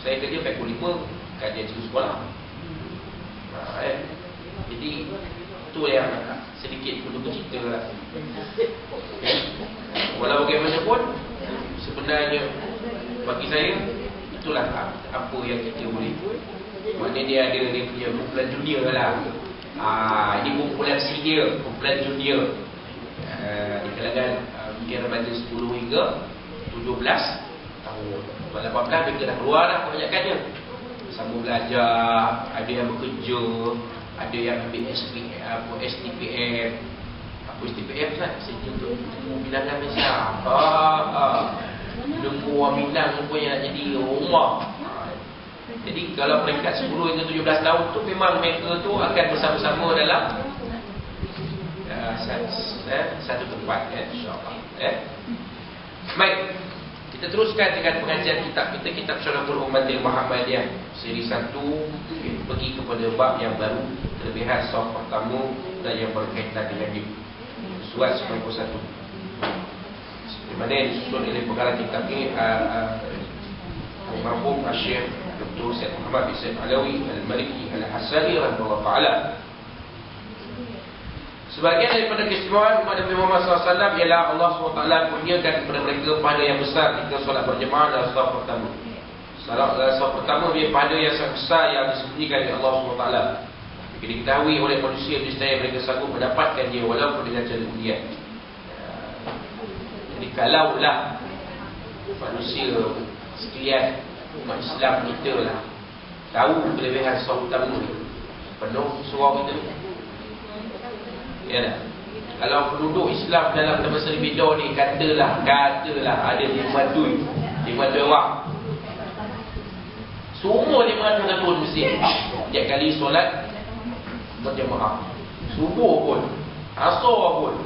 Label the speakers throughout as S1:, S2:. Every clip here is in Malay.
S1: Saya kerja 45, kajian cikgu sekolah. Jadi itu yang sedikit untuk cerita lah. Walau bagaimanapun, sebenarnya bagi saya itulah apa yang kita boleh. Maknanya dia punya kumpulan junior lah. Ini kumpulan senior, kumpulan junior. Di kalangan mungkin remaja 10 hingga 17 tahun. 18 mereka dah keluar dah kebanyakannya. Bersama belajar, ada yang bekerja, ada yang ambil STPM. Apa STPM kan? Sejak untuk bilangan besar. Nunggu orang Minang rupanya nak jadi rumah. Jadi kalau peringkat 10 hingga 17 tahun tu memang mereka tu akan bersama-sama dalam satu tempat, insyaAllah. Baik, kita teruskan dengan pengajian kitab kita, kitab Syarahul Ummatil Muhammadiyah seri 1, pergi kepada bab yang baru, kelebihan saf pertama dan yang berkaitan dengan dia. Surat 91. Di mana yang disusun oleh pengarang kitab ini Al-Marhum Syekh Dr. Syed Muhammad bin Said Alawi Al-Maliki Al-Hasani rahimahullah ta'ala. Sebahagian daripada keistimewaan umat Nabi Muhammad SAW ialah Allah SWT kurniakan kepada mereka pahala yang besar ketika solat berjemaah dalam saf pertama. Salat dalam saf pertama dia pahala yang sangat besar yang disembunyikan oleh Allah SWT. Jika diketahui oleh manusia niscaya mereka sanggup mendapatkan dia walaupun dengan cara undian. Jadi kalaulah manusia sekalian umat Islam kita lah tahu kelebihan saf pertama ni, penuh surau kita. Ya dah. Kalau penduduk Islam dalam Tamasya Bidor ni katalah ada 500 orang. Semua 500 tahun mesti setiap kali solat berjemaah. Subuh pun, asar pun.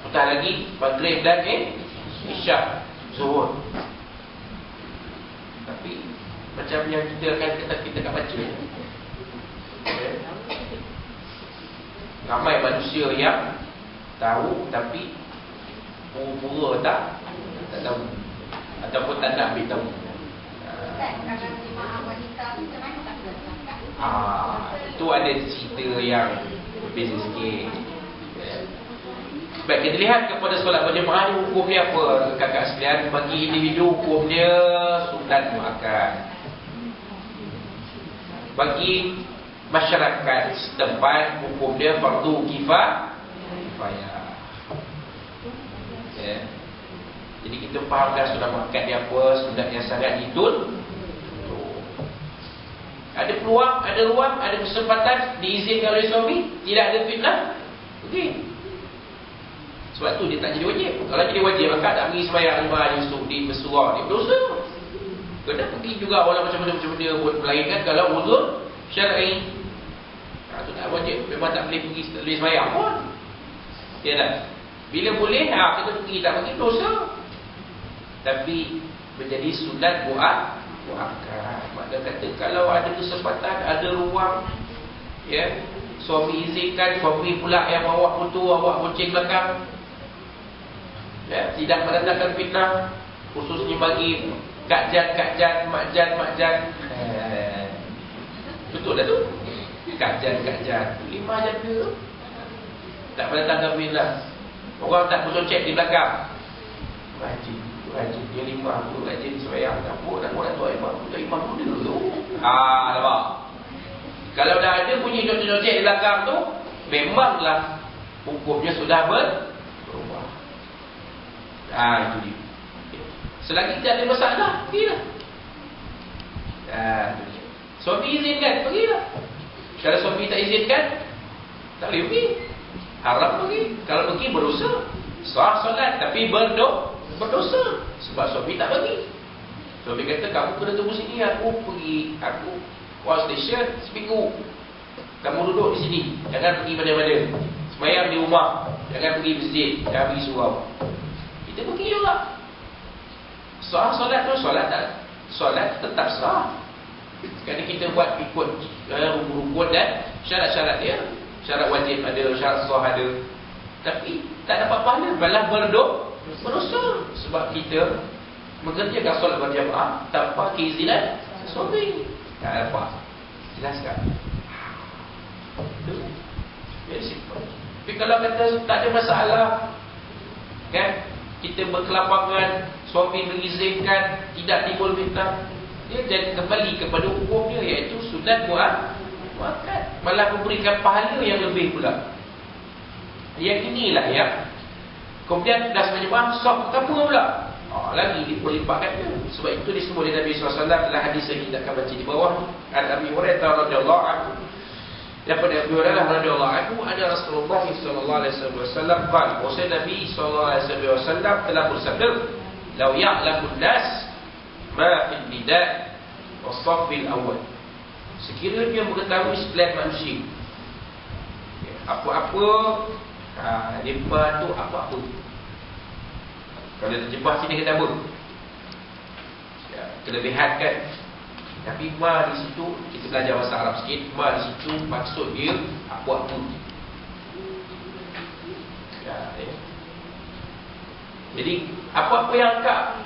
S1: Petang lagi maghrib dan isyak, zuhur. Tapi macam yang kita akan kita kat baca. Ramai manusia yang tahu tapi pura-pura tak tahu ataupun tak nak ambil tahu. Itu ada cerita yang berbeza sikit. Baik, kita lihat kepada solat berjemaah ni hukumnya apa, kakak sekalian. Bagi individu hukumnya sunat muakkad. Bagi masyarakat setempat hukum dia fardu kifayah. Jadi kita fahamkan sunat muakkad dia apa, sunat yang sangat ditun. Ada peluang, ada ruang, ada kesempatan diizinkan oleh suami, tidak ada fitnah, okey. Sebab tu dia tak jadi wajib. Kalau jadi wajib maka tak pergi sembahyang 5 hari di bersurau, dia berdosa. Kena pergi juga walau macam mana pun melainkan kalau uzur syar'i. Itu tak wajib, memang tak boleh pergi lebih sembahyang pun. Ya tak? Bila boleh, kita pergi, tak pergi dosa. Tapi menjadi sunat muakkad. Maka kata kalau ada kesempatan, ada ruang, ya, suami izinkan, suami pula yang bawa motor, bawa bonceng belakang, ya, tidak mendatangkan fitnah, khususnya bagi kakjan, makjan. Betul dah tu. Kakjan 5 jaga tak mendatangkan fitnah. Orang tak bersocek di belakang, rajin dia 5 tu, rajin sembahyang, tak apa nak buat tu imam tu dia tu. Nampak? Kalau dah ada bunyi nyocek di belakang tu, memanglah hukumnya sudah berubah. Itu dia. Selagi tak ada masalah, pergilah. Itu dia. Suami izinkan, pergilah. Kalau suami tak izinkan, tak boleh pergi. Haram pergi. Kalau pergi berdosa. Sah solat tapi berdosa. Sebab suami tak pergi. Suami kata, kamu kena tunggu sini, aku pergi. Aku station seminggu. Kamu duduk di sini, jangan pergi mana-mana. Sembahyang di rumah, jangan pergi masjid, jangan pergi surau. Kita pergi juga. Sah solat tu, solat tetap sah. Kerana kita buat ikut rukun dan syarat-syarat dia. Syarat wajib ada, syarat sah ada. Tapi tak dapat pahala, malah berdosa. Sebab kita mengerjakan solat berjamaah tanpa keizinan suami. Tak apa. Jelaskan. Very simple. Tapi kalau kata tak ada masalah, kan, kita berkelapangan, suami mengizinkan, tidak timbul fitnah, dia jadi kembali kepada hukumnya, iaitu sunat muakkad, malah memberikan pahala yang lebih pula. Yang inilah ya. Kemudian dah berjemaah, soft apa pula? Lagi diperlimpahkan dia. Sebab itu disebut oleh Nabi SAW dalam hadis yang kita akan baca di bawah, Abi Hurairah radhiyallahu anhu. Daripada Abu Hurairah radhiyallahu anhu, ada Rasulullah sallallahu alaihi wasallam qala, bahwa Nabi sallallahu alaihi wasallam telah bersabda, "Lau ya'lamun nas ma fil bida' was-saff al-awwal." Sekiranya dia mengetahui sekalian manusia, apa-apa depa tu apa-apa. Kalau terjebak sini kata apa? Kelebihan kan. Tapi ma di situ, kita belajar bahasa Arab sikit, ma di situ maksud dia apa-apa. Jadi apa-apa yang kak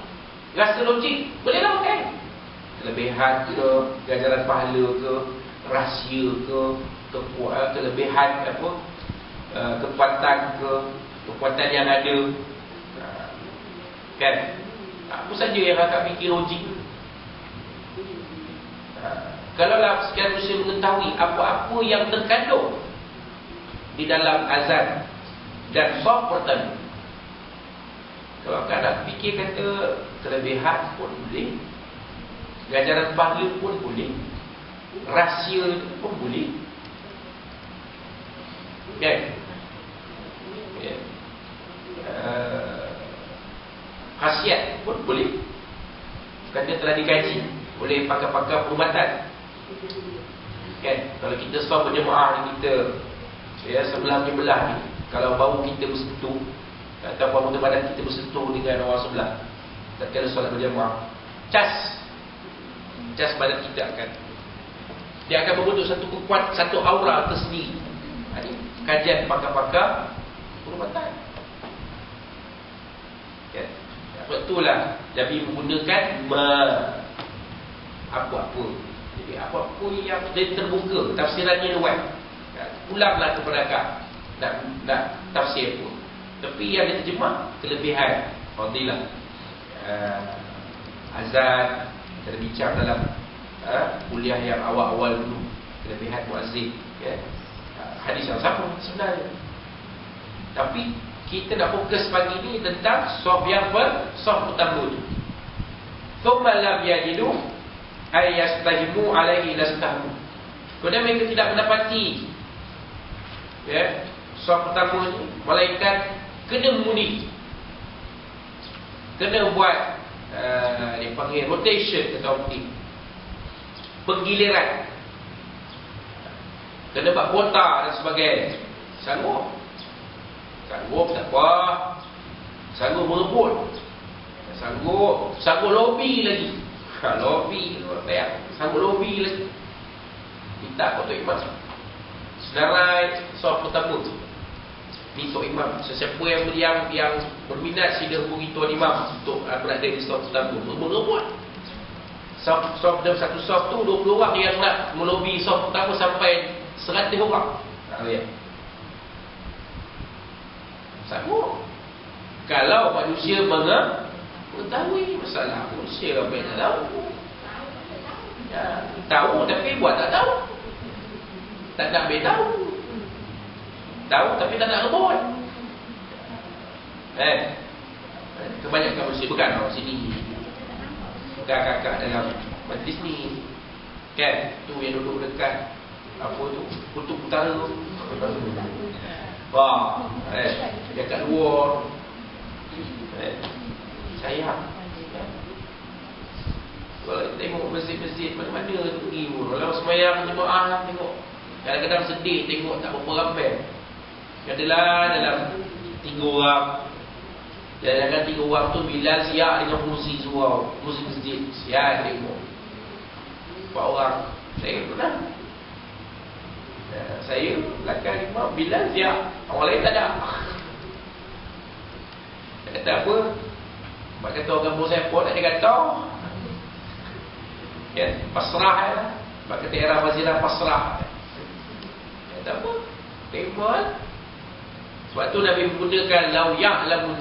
S1: rasa logik, boleh lah kan? Kelebihan ke, ganjaran pahala ke, rahsia ke, kelebihan apa, kekuatan ke, kekuatan yang ada, kan? Apa saja yang kakak fikir logik. Kalaulah sekian manusia mengetahui apa-apa yang terkandung di dalam azan dan soft pertama, kalau kakak fikir kata kelebihan pun boleh, ganjaran pahala pun boleh, rahsia pun boleh, kan? Khasiat pun boleh, kerana telah dikaji oleh pakar-pakar perubatan, kan? Kalau kita solat berjemaah ni, kita sebelah menyebelah ni, kalau bau kita bersentuh ataupun anggota badan kita bersentuh dengan orang sebelah tatkala solat berjemaah, cas badan kita dia akan membentuk satu aura tersendiri. Ini kajian pakar-pakar perubatan, kan? Betullah Nabi menggunakan apa-apa. Jadi apa-apa yang jadi terbuka, tafsirannya luas. Ulanglah kepada kak nak tafsir pun. Tapi yang diterjemah kelebihan, fadilah, azan. Kita bincang dalam kuliah yang awal-awal dulu, kelebihan muazzin, ya. Hadis yang sama sebenarnya. Tapi kita nak fokus pagi ni tentang soft yang soft pertama tu. Thumma lam yajidu ay yastahimu alaihi lastahimu. Kemudian mereka tidak mendapati, ya, soft pertama ni, malaikat kena mengundi, kena buat dia panggil rotation atau penggiliran, kena buat kuota dan sebagainya. Sanggup tak apa, sanggup merebut, sanggup lobby lagi. Lobby bayar, sanggup lobby lagi. Minta Tok Imam senarai soal pertama tu, ni Tok Imam, sesiapa yang berminat sila hubungi Tuan Imam untuk berada di soal pertama, merebut soft dalam satu soft tu 20 orang yang nak melobi soft pertama sampai 100 orang. Lihat, sanggup. Kalau manusia mengetahui masalah, manusia apa yang tak tahu, ya, tahu tapi buat tak tahu, tak nak ambil tahu tapi tak nak rebut. Kebanyakan manusia bukan orang sini, kakak dalam majlis ni, kan, tu yang duduk dekat apa tu, kutub utara tu, wah, dekat luar, sayang. Kalau tengok masjid-masjid mana-mana tu pergi pun, kalau sembahyang jemaah tengok, kadang-kadang sedih tengok tak berapa ramai. Katalah dalam 3 orang, jangan 3 orang tu Bilal siap dengan muzik surau, muzik masjid, siap tengok 4 orang. Saya pernah, saya belakang imam, Bilal siap, orang lain tak ada. Kata apa? Sebab kata orang bosan pun ada kata. Ya, pasrah lah. Sebab kata era Fazilah pasrah. Kata apa? Tembal. Sebab tu Nabi menggunakan lau ya'lamun